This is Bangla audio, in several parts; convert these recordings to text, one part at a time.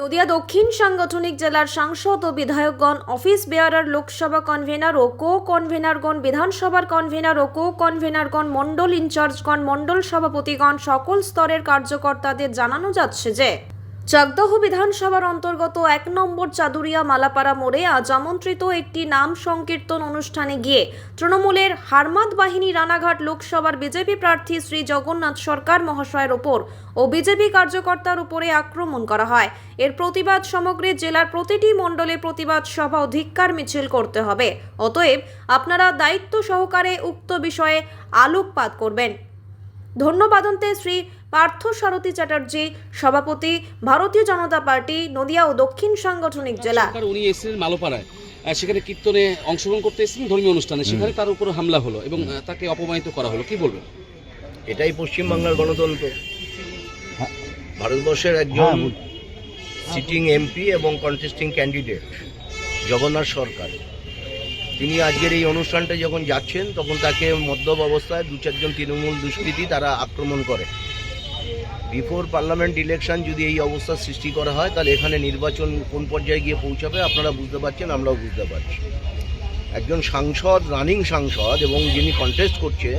নদিয়া দক্ষিণ সাংগঠনিক জেলার সাংসদ ও বিধায়কগণ, অফিস বেয়ারার, লোকসভা কনভেনার ও কো কনভেনারগণ, বিধানসভার কনভেনার ও কো কনভেনারগণ, মণ্ডল ইনচার্জগণ, মণ্ডল সভাপতিগণ, সকল স্তরের কার্যকর্তাদের জানানো যাচ্ছে যে চাকদহ বিধানসভার অন্তর্গত ১ নম্বর চাদুরিয়া মালাপাড়া মোড়ে আজ আমন্ত্রিত একটি নাম সংকীর্তন অনুষ্ঠানে গিয়ে তৃণমূলের হারমাদ বাহিনী রানাঘাট লোকসভার বিজেপি প্রার্থী শ্রী জগন্নাথ সরকার মহাশয়ের ওপর ও বিজেপি কার্যকর্তার উপরে আক্রমণ করা হয়। এর প্রতিবাদ সমগ্র জেলার প্রতিটি মণ্ডলে প্রতিবাদ সভা ও ধিক্কার মিছিল করতে হবে। অতএব আপনারা দায়িত্ব সহকারে উক্ত বিষয়ে আলোকপাত করবেন। ধন্যবাদন্তে শ্রী পার্থ সারথী চ্যাটার্জি, সভাপতি, ভারতীয় জনতা পার্টি, নদিয়া ও দক্ষিণ সাংগঠনিক জেলা। উনি এসেছিলেন মালোপাড়ায়, সেখানে কীর্তনে অংশগ্রহণ করতে এসেছিলেন, ধর্মীয় অনুষ্ঠানে, সেখানে তার উপর হামলা হলো এবং তাকে অপমানিত করা হলো। কি বলবেন? এটাই পশ্চিমবাংলার গণতন্ত্র। ভারতবর্ষের একজন সিটিং এমপি এবং কন্টেস্টিং ক্যান্ডিডেট জগন্নাথ সরকার, তিনি আজকের এই অনুষ্ঠানটা যখন যাচ্ছেন তখন তাকে মদ্যপ অবস্থায় ২-৪ জন তৃণমূল দুষ্কৃতী তারা আক্রমণ করে। বিফোর পার্লামেন্ট ইলেকশন যদি এই অবস্থার সৃষ্টি করা হয় তাহলে এখানে নির্বাচন কোন পর্যায়ে গিয়ে পৌঁছাবে আপনারা বুঝতে পারছেন, আমরাও বুঝতে পারছি। একজন সাংসদ, রানিং সাংসদ এবং যিনি কন্টেস্ট করছে,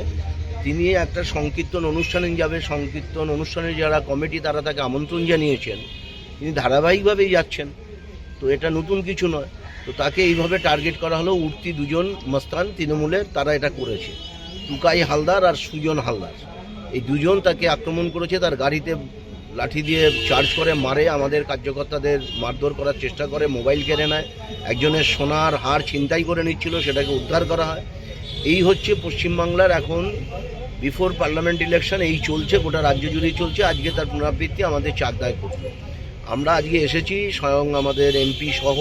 তিনি একটা সংকীর্তন অনুষ্ঠানে যাবে। সংকীর্তন অনুষ্ঠানে যারা কমিটি তারা তাকে আমন্ত্রণ জানিয়েছেন, তিনি ধারাবাহিকভাবেই যাচ্ছেন। তো এটা নতুন কিছু নয়। তো তাকে এইভাবে টার্গেট করা হলো। উঠতি দুজন মস্তান তৃণমূলের, তারা এটা করেছে। টুকাই হালদার আর সুজন হালদার, এই দুজন তাকে আক্রমণ করেছে। তার গাড়িতে লাঠি দিয়ে চার্জ করে মারে, আমাদের কার্যকর্তাদের মারধর করার চেষ্টা করে, মোবাইল কেড়ে নেয়। একজনের সোনার হার ছিনতাই করে নিচ্ছিল, সেটাকে উদ্ধার করা হয়। এই হচ্ছে পশ্চিমবাংলার এখন বিফোর পার্লামেন্ট ইলেকশন, এই চলছে, গোটা রাজ্য জুড়েই চলছে। আজকে তার পুনরাবৃত্তি আমাদের চাকদায় করবে। আমরা আজকে এসেছি, স্বয়ং আমাদের এমপি সহ,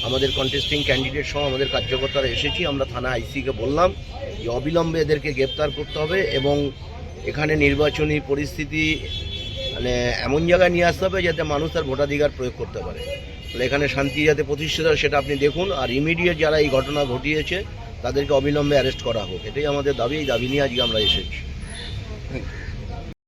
আমাদের কন্টেস্টিং ক্যান্ডিডেট সহ আমাদের কার্যকর্তারা এসেছি। আমরা থানা আইসিকে বললাম যে অবিলম্বে এদেরকে গ্রেপ্তার করতে হবে এবং এখানে নির্বাচনী পরিস্থিতি মানে এমন জায়গায় নিয়ে আসতে হবে যাতে মানুষ তার ভোটাধিকার প্রয়োগ করতে পারে। তাহলে এখানে শান্তি যাতে প্রতিষ্ঠিত হয় সেটা আপনি দেখুন। আর ইমিডিয়েট যারা এই ঘটনা ঘটিয়েছে তাদেরকে অবিলম্বে অ্যারেস্ট করা হোক, এটাই আমাদের দাবি। এই দাবি নিয়ে আজকে আমরা এসেছি।